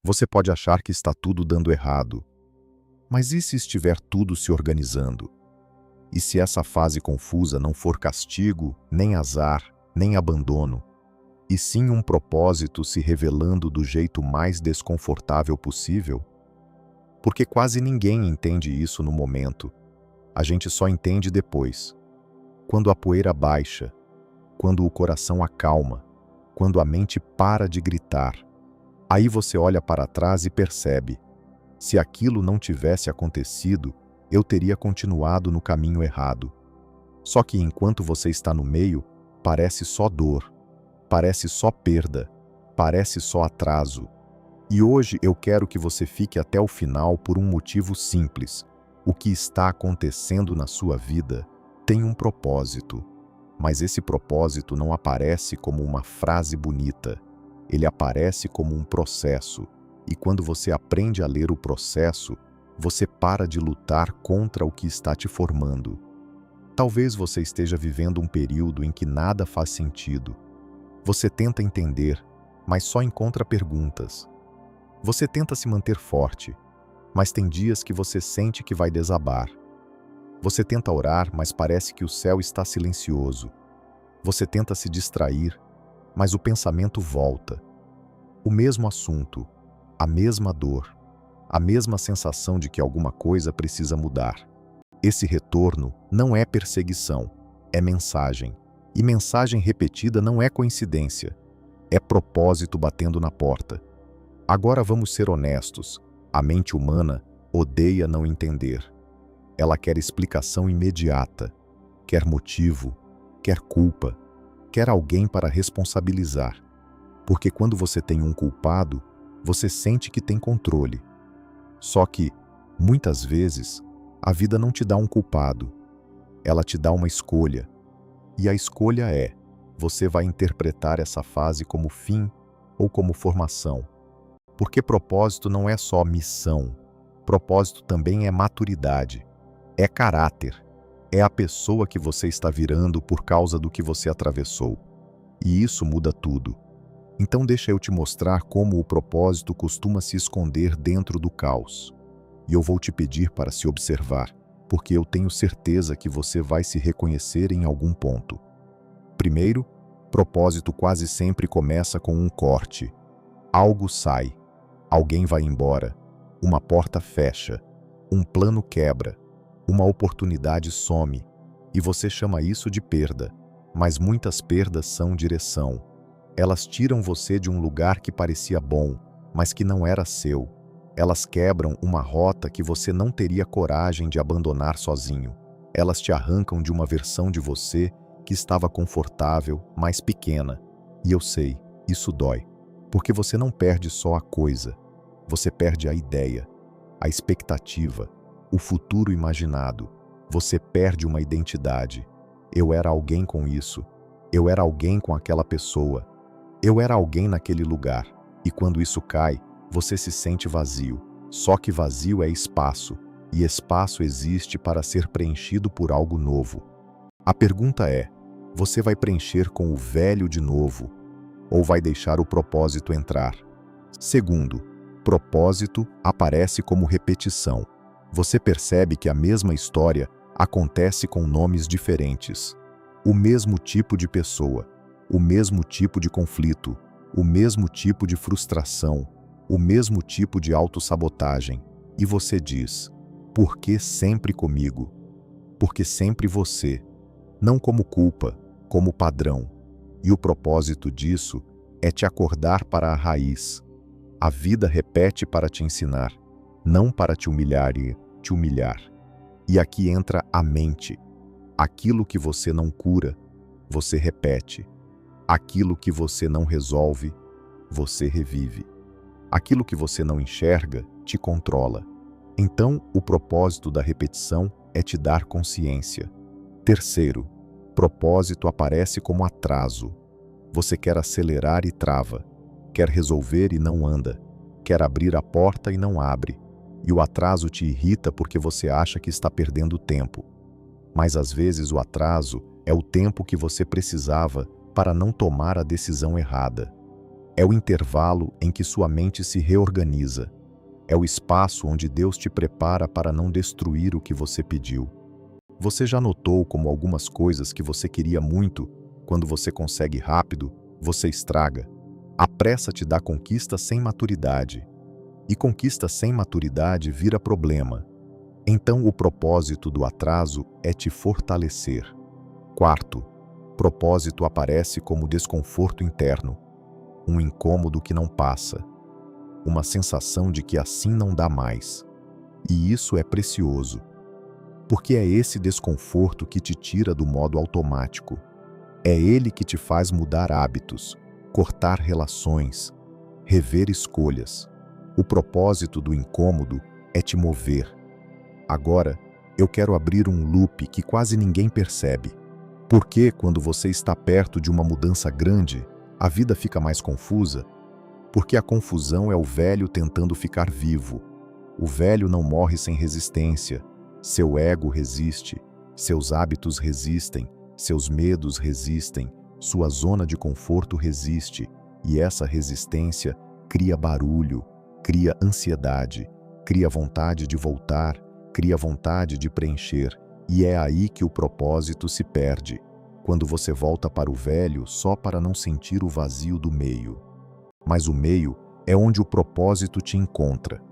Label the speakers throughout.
Speaker 1: Você pode achar que está tudo dando errado, mas e se estiver tudo se organizando? E se essa fase confusa não for castigo, nem azar, nem abandono, e sim um propósito se revelando do jeito mais desconfortável possível? Porque quase ninguém entende isso no momento. A gente só entende depois. Quando a poeira baixa, quando o coração acalma, quando a mente para de gritar. Aí você olha para trás e percebe: se aquilo não tivesse acontecido, eu teria continuado no caminho errado. Só que enquanto você está no meio, parece só dor, parece só perda, parece só atraso. E hoje eu quero que você fique até o final por um motivo simples. O que está acontecendo na sua vida tem um propósito, mas esse propósito não aparece como uma frase bonita. Ele aparece como um processo, e quando você aprende a ler o processo, você para de lutar contra o que está te formando. Talvez você esteja vivendo um período em que nada faz sentido. Você tenta entender, mas só encontra perguntas. Você tenta se manter forte, mas tem dias que você sente que vai desabar. Você tenta orar, mas parece que o céu está silencioso. Você tenta se distrair, mas o pensamento volta. O mesmo assunto, a mesma dor, a mesma sensação de que alguma coisa precisa mudar. Esse retorno não é perseguição, é mensagem. E mensagem repetida não é coincidência, é propósito batendo na porta. Agora vamos ser honestos, a mente humana odeia não entender. Ela quer explicação imediata, quer motivo, quer culpa, quer alguém para responsabilizar. Porque quando você tem um culpado, você sente que tem controle. Só que, muitas vezes, a vida não te dá um culpado. Ela te dá uma escolha. E a escolha é: você vai interpretar essa fase como fim ou como formação. Porque propósito não é só missão. Propósito também é maturidade. É caráter. É a pessoa que você está virando por causa do que você atravessou. E isso muda tudo. Então deixa eu te mostrar como o propósito costuma se esconder dentro do caos. E eu vou te pedir para se observar, porque eu tenho certeza que você vai se reconhecer em algum ponto. Primeiro, propósito quase sempre começa com um corte. Algo sai, alguém vai embora, uma porta fecha, um plano quebra, uma oportunidade some, e você chama isso de perda. Mas muitas perdas são direção. Elas tiram você de um lugar que parecia bom, mas que não era seu. Elas quebram uma rota que você não teria coragem de abandonar sozinho. Elas te arrancam de uma versão de você que estava confortável, mas pequena. E eu sei, isso dói. Porque você não perde só a coisa. Você perde a ideia, a expectativa, o futuro imaginado. Você perde uma identidade. Eu era alguém com isso. Eu era alguém com aquela pessoa. Eu era alguém naquele lugar. E quando isso cai, você se sente vazio. Só que vazio é espaço. E espaço existe para ser preenchido por algo novo. A pergunta é: você vai preencher com o velho de novo? Ou vai deixar o propósito entrar? Segundo, propósito aparece como repetição. Você percebe que a mesma história acontece com nomes diferentes. O mesmo tipo de pessoa, o mesmo tipo de conflito, o mesmo tipo de frustração, o mesmo tipo de autossabotagem. E você diz: por que sempre comigo? Porque sempre você. Não como culpa, como padrão. E o propósito disso é te acordar para a raiz. A vida repete para te ensinar, não para te humilhar e te humilhar. E aqui entra a mente. Aquilo que você não cura, você repete. Aquilo que você não resolve, você revive. Aquilo que você não enxerga, te controla. Então, o propósito da repetição é te dar consciência. Terceiro, propósito aparece como atraso. Você quer acelerar e trava. Quer resolver e não anda. Quer abrir a porta e não abre. E o atraso te irrita porque você acha que está perdendo tempo. Mas às vezes o atraso é o tempo que você precisava para não tomar a decisão errada. É o intervalo em que sua mente se reorganiza. É o espaço onde Deus te prepara para não destruir o que você pediu. Você já notou como algumas coisas que você queria muito, quando você consegue rápido, você estraga? A pressa te dá conquista sem maturidade. E conquista sem maturidade vira problema. Então o propósito do atraso é te fortalecer. Quarto, propósito aparece como desconforto interno. Um incômodo que não passa. Uma sensação de que assim não dá mais. E isso é precioso. Porque é esse desconforto que te tira do modo automático. É ele que te faz mudar hábitos, cortar relações, rever escolhas. O propósito do incômodo é te mover. Agora, eu quero abrir um loop que quase ninguém percebe. Porque, quando você está perto de uma mudança grande, a vida fica mais confusa? Porque a confusão é o velho tentando ficar vivo. O velho não morre sem resistência. Seu ego resiste, seus hábitos resistem, seus medos resistem, sua zona de conforto resiste, e essa resistência cria barulho, cria ansiedade, cria vontade de voltar, cria vontade de preencher, e é aí que o propósito se perde, quando você volta para o velho só para não sentir o vazio do meio. Mas o meio é onde o propósito te encontra.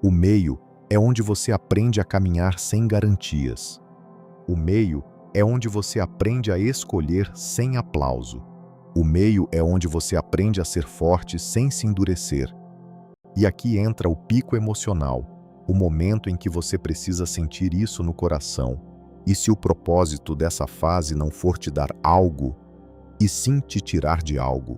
Speaker 1: O meio é onde você aprende a caminhar sem garantias. O meio é onde você aprende a escolher sem aplauso. O meio é onde você aprende a ser forte sem se endurecer. E aqui entra o pico emocional, o momento em que você precisa sentir isso no coração. E se o propósito dessa fase não for te dar algo, e sim te tirar de algo,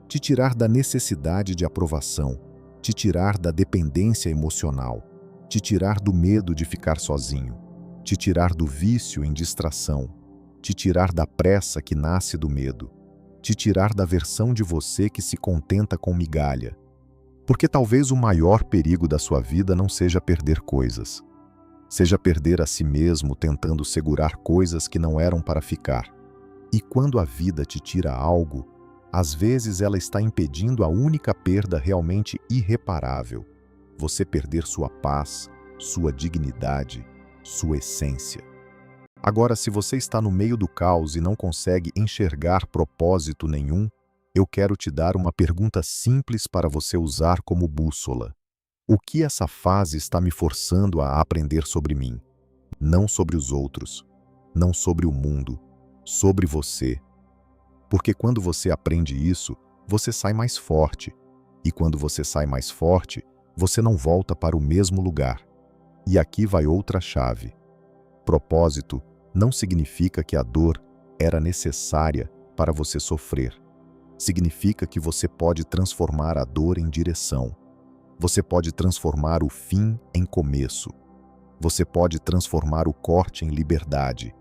Speaker 1: te tirar da necessidade de aprovação, te tirar da dependência emocional, te tirar do medo de ficar sozinho, te tirar do vício em distração, te tirar da pressa que nasce do medo, te tirar da versão de você que se contenta com migalha. Porque talvez o maior perigo da sua vida não seja perder coisas, seja perder a si mesmo tentando segurar coisas que não eram para ficar. E quando a vida te tira algo, às vezes ela está impedindo a única perda realmente irreparável: você perder sua paz, sua dignidade, sua essência. Agora, se você está no meio do caos e não consegue enxergar propósito nenhum, eu quero te dar uma pergunta simples para você usar como bússola. O que essa fase está me forçando a aprender sobre mim? Não sobre os outros, não sobre o mundo, sobre você. Porque quando você aprende isso, você sai mais forte. E quando você sai mais forte, você não volta para o mesmo lugar. E aqui vai outra chave. Propósito não significa que a dor era necessária para você sofrer. Significa que você pode transformar a dor em direção. Você pode transformar o fim em começo. Você pode transformar o corte em liberdade.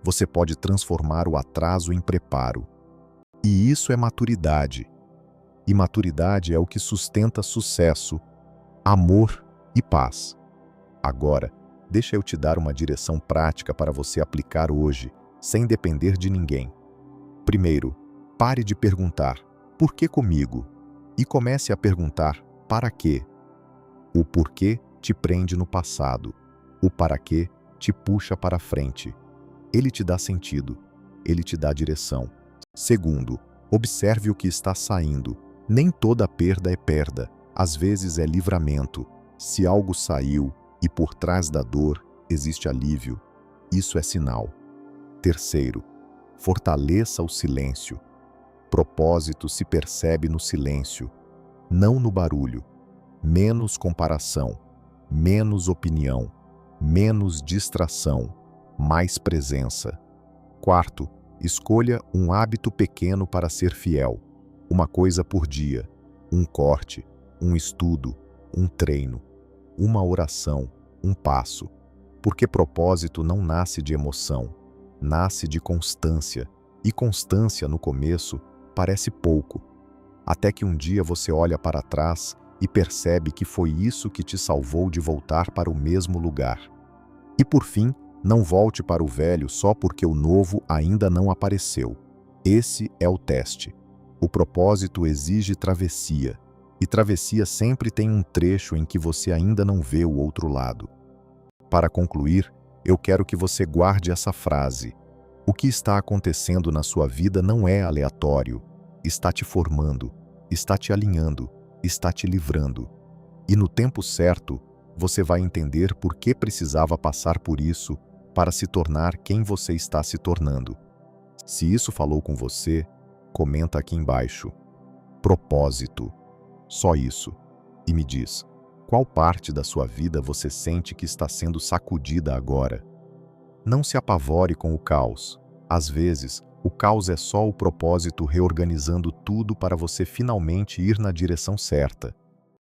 Speaker 1: Você pode transformar o atraso em preparo. E isso é maturidade. E maturidade é o que sustenta sucesso, amor e paz. Agora, deixa eu te dar uma direção prática para você aplicar hoje, sem depender de ninguém. Primeiro, pare de perguntar, por que comigo? E comece a perguntar, para quê? O porquê te prende no passado. O para quê te puxa para frente. Ele te dá sentido. Ele te dá direção. Segundo, observe o que está saindo. Nem toda perda é perda. Às vezes é livramento. Se algo saiu e por trás da dor existe alívio, isso é sinal. Terceiro, fortaleça o silêncio. Propósito se percebe no silêncio, não no barulho. Menos comparação, menos opinião, menos distração, mais presença. Quarto, escolha um hábito pequeno para ser fiel. Uma coisa por dia, um corte, um estudo, um treino, uma oração, um passo. Porque propósito não nasce de emoção, nasce de constância. E constância no começo parece pouco, até que um dia você olha para trás e percebe que foi isso que te salvou de voltar para o mesmo lugar. E por fim, não volte para o velho só porque o novo ainda não apareceu. Esse é o teste. O propósito exige travessia, e travessia sempre tem um trecho em que você ainda não vê o outro lado. Para concluir, eu quero que você guarde essa frase. O que está acontecendo na sua vida não é aleatório, está te formando, está te alinhando, está te livrando. E no tempo certo, você vai entender por que precisava passar por isso para se tornar quem você está se tornando. Se isso falou com você, comenta aqui embaixo. Propósito. Só isso. E me diz, qual parte da sua vida você sente que está sendo sacudida agora? Não se apavore com o caos. Às vezes, o caos é só o propósito reorganizando tudo para você finalmente ir na direção certa.